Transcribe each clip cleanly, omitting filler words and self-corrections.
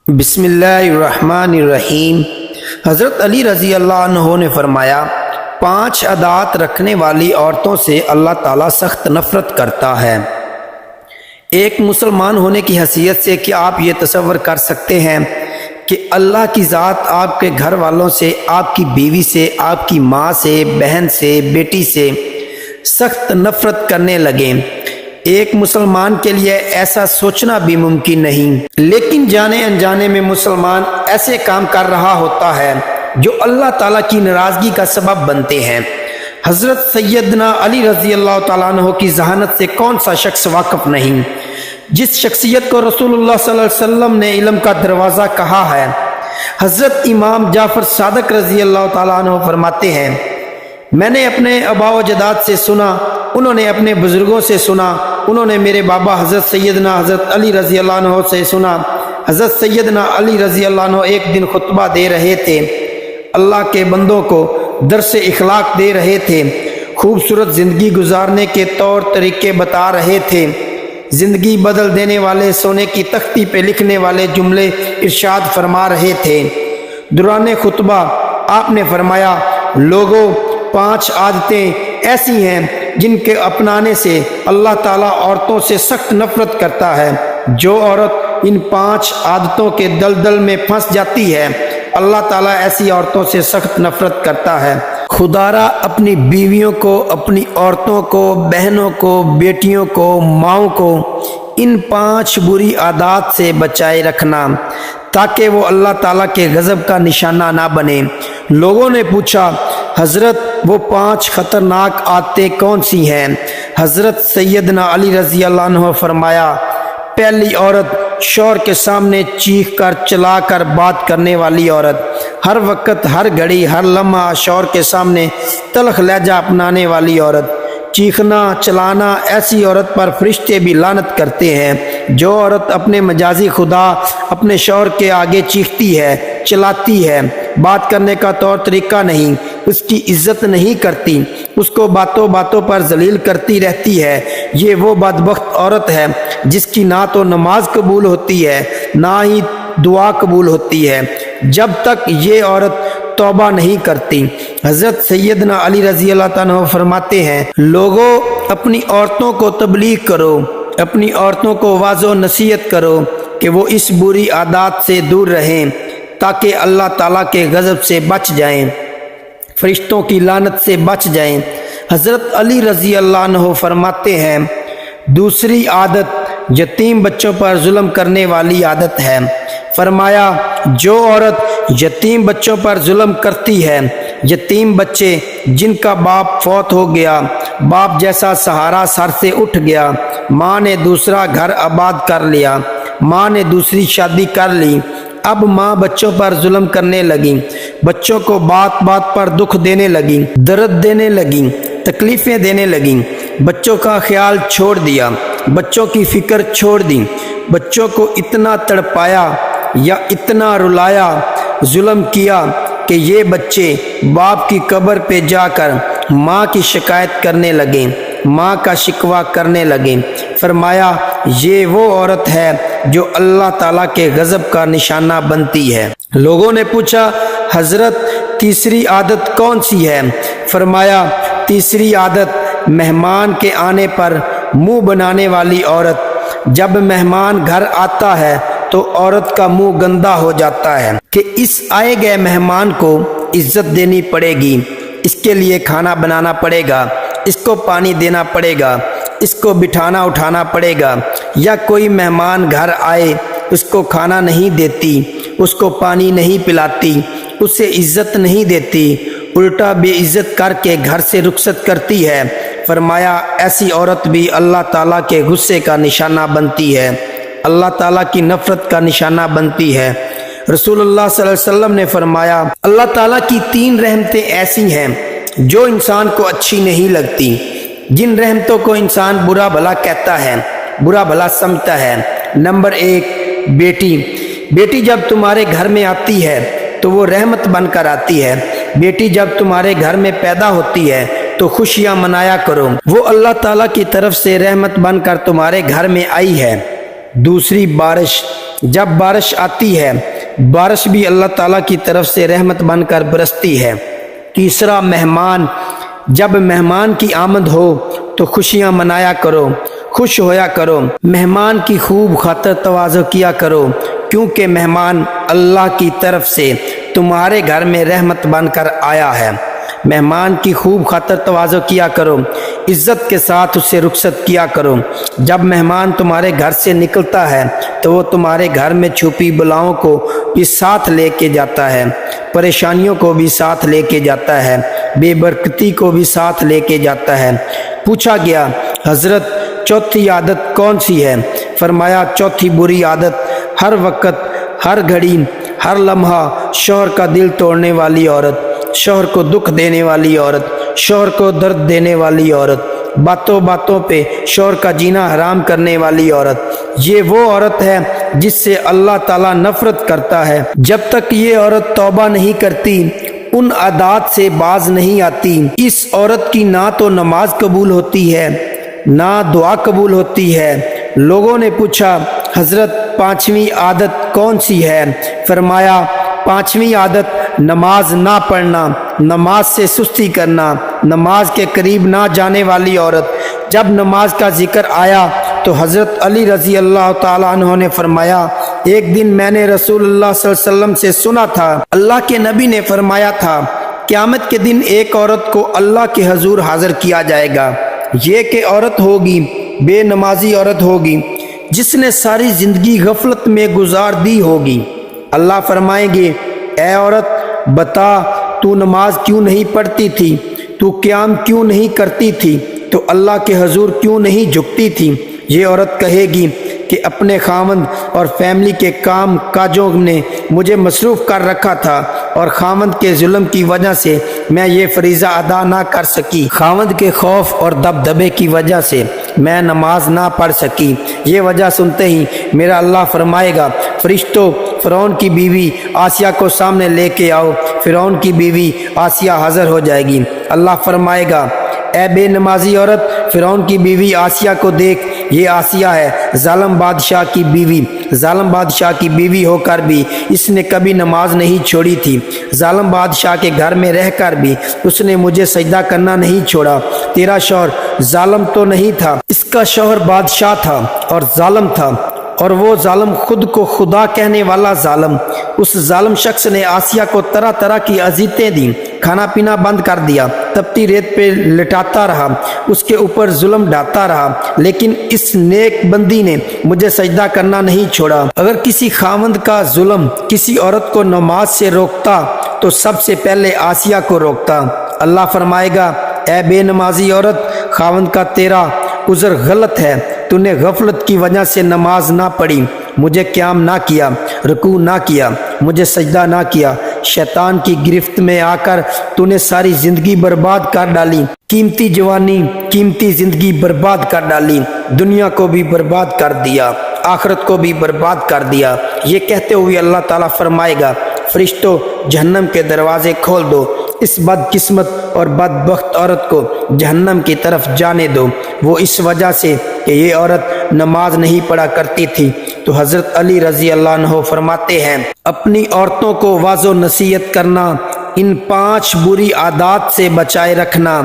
بسم اللہ الرحمن الرحیم۔ حضرت علی رضی اللہ عنہ نے فرمایا، 5 عادات رکھنے والی عورتوں سے اللہ تعالیٰ سخت نفرت کرتا ہے۔ ایک مسلمان ہونے کی حیثیت سے کیا آپ یہ تصور کر سکتے ہیں کہ اللہ کی ذات آپ کے گھر والوں سے، آپ کی بیوی سے، آپ کی ماں سے، بہن سے، بیٹی سے سخت نفرت کرنے لگے؟ ایک مسلمان کے لیے ایسا سوچنا بھی ممکن نہیں، لیکن جانے انجانے میں مسلمان ایسے کام کر رہا ہوتا ہے جو اللہ تعالیٰ کی ناراضگی کا سبب بنتے ہیں۔ حضرت سیدنا علی رضی اللہ تعالیٰ عنہ کی ذہانت سے کون سا شخص واقف نہیں، جس شخصیت کو رسول اللہ صلی اللہ علیہ وسلم نے علم کا دروازہ کہا ہے۔ حضرت امام جعفر صادق رضی اللہ تعالیٰ عنہ فرماتے ہیں، میں نے اپنے آباء و اجداد سے سنا، انہوں نے اپنے بزرگوں سے سنا، انہوں نے میرے بابا حضرت سیدنا حضرت علی رضی اللہ عنہ سے سنا۔ حضرت سیدنا علی رضی اللہ عنہ ایک دن خطبہ دے رہے تھے، اللہ کے بندوں کو درس اخلاق دے رہے تھے، خوبصورت زندگی گزارنے کے طور طریقے بتا رہے تھے، زندگی بدل دینے والے سونے کی تختی پہ لکھنے والے جملے ارشاد فرما رہے تھے۔ دوران خطبہ آپ نے فرمایا، لوگوں، 5 عادتیں ایسی ہیں جن کے اپنانے سے اللہ تعالیٰ عورتوں سے سخت نفرت کرتا ہے۔ جو عورت ان 5 عادتوں کے دلدل میں پھنس جاتی ہے، اللہ تعالیٰ ایسی عورتوں سے سخت نفرت کرتا ہے۔ خدارا اپنی بیویوں کو، اپنی عورتوں کو، بہنوں کو، بیٹیوں کو، ماؤں کو ان 5 بری عادات سے بچائے رکھنا تاکہ وہ اللہ تعالیٰ کے غضب کا نشانہ نہ بنے۔ لوگوں نے پوچھا، حضرت وہ 5 خطرناک عادتیں کون سی ہیں؟ حضرت سیدنا علی رضی اللہ عنہ فرمایا، پہلی عورت، شوہر کے سامنے چیخ کر چلا کر بات کرنے والی عورت، ہر وقت، ہر گھڑی، ہر لمحہ شوہر کے سامنے تلخ لہجہ اپنانے والی عورت، چیخنا چلانا، ایسی عورت پر فرشتے بھی لعنت کرتے ہیں۔ جو عورت اپنے مجازی خدا اپنے شوہر کے آگے چیختی ہے، چلاتی ہے، بات کرنے کا طور طریقہ نہیں، اس کی عزت نہیں کرتی، اس کو باتوں باتوں پر ذلیل کرتی رہتی ہے، یہ وہ بدبخت عورت ہے جس کی نہ تو نماز قبول ہوتی ہے نہ ہی دعا قبول ہوتی ہے جب تک یہ عورت توبہ نہیں کرتی۔ حضرت سیدنا علی رضی اللہ عنہ فرماتے ہیں، لوگوں، اپنی عورتوں کو تبلیغ کرو، اپنی عورتوں کو واضح و نصیحت کرو کہ وہ اس بری عادات سے دور رہیں تاکہ اللہ تعالیٰ کے غضب سے بچ جائیں، فرشتوں کی لعنت سے بچ جائیں۔ حضرت علی رضی اللہ عنہ فرماتے ہیں، دوسری عادت یتیم بچوں پر ظلم کرنے والی عادت ہے۔ فرمایا، جو عورت یتیم بچوں پر ظلم کرتی ہے، یتیم بچے جن کا باپ فوت ہو گیا، باپ جیسا سہارا سر سے اٹھ گیا، ماں نے دوسرا گھر آباد کر لیا، ماں نے دوسری شادی کر لی، اب ماں بچوں پر ظلم کرنے لگی، بچوں کو بات بات پر دکھ دینے لگی، درد دینے لگی، تکلیفیں دینے لگیں، بچوں کا خیال چھوڑ دیا، بچوں کی فکر چھوڑ دی، بچوں کو اتنا تڑپایا یا اتنا رلایا، ظلم کیا کہ یہ بچے باپ کی قبر پہ جا کر ماں کی شکایت کرنے لگے، ماں کا شکوہ کرنے لگے۔ فرمایا، یہ وہ عورت ہے جو اللہ تعالیٰ کے غضب کا نشانہ بنتی ہے۔ لوگوں نے پوچھا، حضرت تیسری عادت کون سی ہے؟ فرمایا، تیسری عادت، مہمان کے آنے پر منہ بنانے والی عورت۔ جب مہمان گھر آتا ہے تو عورت کا منہ گندا ہو جاتا ہے کہ اس آئے گئے مہمان کو عزت دینی پڑے گی، اس کے لیے کھانا بنانا پڑے گا، اس کو پانی دینا پڑے گا، اس کو بٹھانا اٹھانا پڑے گا۔ یا کوئی مہمان گھر آئے، اس کو کھانا نہیں دیتی، اس کو پانی نہیں پلاتی، اسے عزت نہیں دیتی، الٹا بے عزت کر کے گھر سے رخصت کرتی ہے۔ فرمایا، ایسی عورت بھی اللہ تعالیٰ کے غصے کا نشانہ بنتی ہے، اللہ تعالیٰ کی نفرت کا نشانہ بنتی ہے۔ رسول اللہ صلی اللہ علیہ وسلم نے فرمایا، اللہ تعالیٰ کی 3 رحمتیں ایسی ہیں جو انسان کو اچھی نہیں لگتی، جن رحمتوں کو انسان برا بھلا کہتا ہے، برا بھلا سمجھتا ہے۔ نمبر 1، بیٹی۔ بیٹی جب تمہارے گھر میں آتی ہے تو وہ رحمت بن کر آتی ہے۔ بیٹی جب تمہارے گھر میں پیدا ہوتی ہے تو خوشیاں منایا کرو، وہ اللہ تعالیٰ کی طرف سے رحمت بن کر تمہارے گھر میں آئی ہے۔ دوسری، بارش۔ جب بارش آتی ہے بارش بھی اللہ تعالیٰ کی طرف سے رحمت بن کر برستی ہے۔ تیسرا، مہمان، جب مہمان کی آمد ہو تو خوشیاں منایا کرو، خوش ہویا کرو، مہمان کی خوب خاطر تواضع کیا کرو، کیونکہ مہمان اللہ کی طرف سے تمہارے گھر میں رحمت بن کر آیا ہے۔ مہمان کی خوب خاطر تواضع کیا کرو، عزت کے ساتھ اسے رخصت کیا کرو۔ جب مہمان تمہارے گھر سے نکلتا ہے تو وہ تمہارے گھر میں چھپی بلاؤں کو بھی ساتھ لے کے جاتا ہے، پریشانیوں کو بھی ساتھ لے کے جاتا ہے، بے برکتی کو بھی ساتھ لے کے جاتا ہے۔ پوچھا گیا، حضرت چوتھی عادت کون سی ہے؟ فرمایا، چوتھی بری عادت، ہر وقت، ہر گھڑی، ہر لمحہ شوہر کا دل توڑنے والی عورت، شوہر کو دکھ دینے والی عورت، شوہر کو درد دینے والی عورت، باتوں باتوں پہ شوہر کا جینا حرام کرنے والی عورت۔ یہ وہ عورت ہے جس سے اللہ تعالیٰ نفرت کرتا ہے۔ جب تک یہ عورت توبہ نہیں کرتی، ان عادات سے باز نہیں آتی، اس عورت کی نہ تو نماز قبول ہوتی ہے نہ دعا قبول ہوتی ہے۔ لوگوں نے پوچھا، حضرت پانچویں عادت کون سی ہے؟ فرمایا، پانچویں عادت نماز نہ پڑھنا، نماز سے سستی کرنا، نماز کے قریب نہ جانے والی عورت۔ جب نماز کا ذکر آیا تو حضرت علی رضی اللہ تعالیٰ عنہ نے فرمایا، ایک دن میں نے رسول اللہ صلی اللہ علیہ وسلم سے سنا تھا، اللہ کے نبی نے فرمایا تھا، قیامت کے دن ایک عورت کو اللہ کے حضور حاضر کیا جائے گا۔ یہ کہ عورت ہوگی، بے نمازی عورت ہوگی، جس نے ساری زندگی غفلت میں گزار دی ہوگی۔ اللہ فرمائیں گے، اے عورت، بتا تو نماز کیوں نہیں پڑھتی تھی؟ تو قیام کیوں نہیں کرتی تھی؟ تو اللہ کے حضور کیوں نہیں جھکتی تھی؟ یہ عورت کہے گی کہ اپنے خاوند اور فیملی کے کام کاجوں نے مجھے مصروف کر رکھا تھا اور خاوند کے ظلم کی وجہ سے میں یہ فریضہ ادا نہ کر سکی، خاوند کے خوف اور دبدبے کی وجہ سے میں نماز نہ پڑھ سکی۔ یہ وجہ سنتے ہی میرا اللہ فرمائے گا، فرشتوں، فرعون کی بیوی آسیہ کو سامنے لے کے آؤ۔ فرعون کی بیوی آسیہ حاضر ہو جائے گی۔ اللہ فرمائے گا، اے بے نمازی عورت، فرعون کی بیوی آسیہ کو دیکھ، یہ آسیہ ہے، ظالم بادشاہ کی بیوی۔ ظالم بادشاہ کی بیوی ہو کر بھی اس نے کبھی نماز نہیں چھوڑی تھی۔ ظالم بادشاہ کے گھر میں رہ کر بھی اس نے مجھے سجدہ کرنا نہیں چھوڑا۔ تیرا شوہر ظالم تو نہیں تھا، اس کا شوہر بادشاہ تھا اور ظالم تھا، اور وہ ظالم خود کو خدا کہنے والا ظالم۔ اس ظالم شخص نے آسیہ کو طرح طرح کی اذیتیں دیں، کھانا پینا بند کر دیا، تپتی ریت پہ لٹاتا رہا، اس کے اوپر ظلم ڈھاتا رہا، لیکن اس نیک بندی نے مجھے سجدہ کرنا نہیں چھوڑا۔ اگر کسی خاوند کا ظلم کسی عورت کو نماز سے روکتا تو سب سے پہلے آسیہ کو روکتا۔ اللہ فرمائے گا، اے بے نمازی عورت، خاوند کا تیرا عذر غلط ہے، تو نے غفلت کی وجہ سے نماز نہ پڑھی، مجھے قیام نہ کیا، رکوع نہ کیا، مجھے سجدہ نہ کیا، شیطان کی گرفت میں آ کر تو نے ساری زندگی برباد کر ڈالی، قیمتی جوانی، قیمتی زندگی برباد کر ڈالی، دنیا کو بھی برباد کر دیا، آخرت کو بھی برباد کر دیا۔ یہ کہتے ہوئے اللہ تعالیٰ فرمائے گا، فرشتوں، جہنم کے دروازے کھول دو، اس بد قسمت اور بدبخت عورت کو جہنم کی طرف جانے دو، وہ اس وجہ سے کہ یہ عورت نماز نہیں پڑھا کرتی تھی۔ تو حضرت علی رضی اللہ عنہ فرماتے ہیں، اپنی عورتوں کو واضح نصیحت کرنا، ان 5 بری عادات سے بچائے رکھنا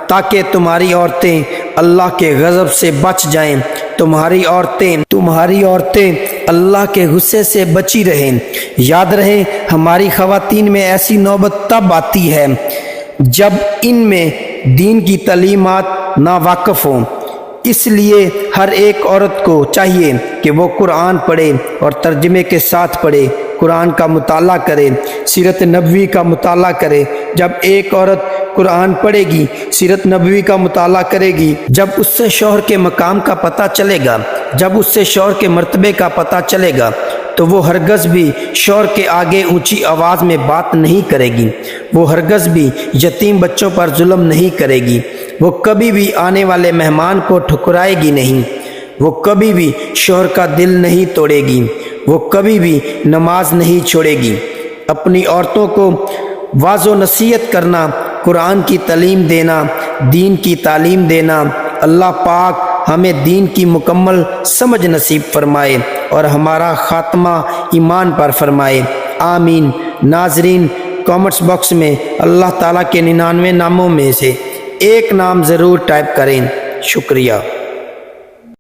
تاکہ تمہاری عورتیں اللہ کے غضب سے بچ جائیں، تمہاری عورتیں اللہ کے غصے سے بچی رہیں۔ یاد رہے، ہماری خواتین میں ایسی نوبت تب آتی ہے جب ان میں دین کی تعلیمات ناواقف ہوں۔ اس لیے ہر ایک عورت کو چاہیے کہ وہ قرآن پڑھے اور ترجمے کے ساتھ پڑھے، قرآن کا مطالعہ کرے، سیرت نبوی کا مطالعہ کرے۔ جب ایک عورت قرآن پڑھے گی، سیرت نبوی کا مطالعہ کرے گی، جب اس سے شوہر کے مقام کا پتہ چلے گا، جب اس سے شوہر کے مرتبے کا پتہ چلے گا، تو وہ ہرگز بھی شوہر کے آگے اونچی آواز میں بات نہیں کرے گی، وہ ہرگز بھی یتیم بچوں پر ظلم نہیں کرے گی، وہ کبھی بھی آنے والے مہمان کو ٹھکرائے گی نہیں، وہ کبھی بھی شوہر کا دل نہیں توڑے گی، وہ کبھی بھی نماز نہیں چھوڑے گی۔ اپنی عورتوں کو واضح نصیحت کرنا، قرآن کی تعلیم دینا، دین کی تعلیم دینا۔ اللہ پاک ہمیں دین کی مکمل سمجھ نصیب فرمائے۔ اور ہمارا خاتمہ ایمان پر فرمائے، آمین۔ ناظرین، کامنٹس باکس میں اللہ تعالیٰ کے 99 ناموں میں سے ایک نام ضرور ٹائپ کریں۔ شکریہ۔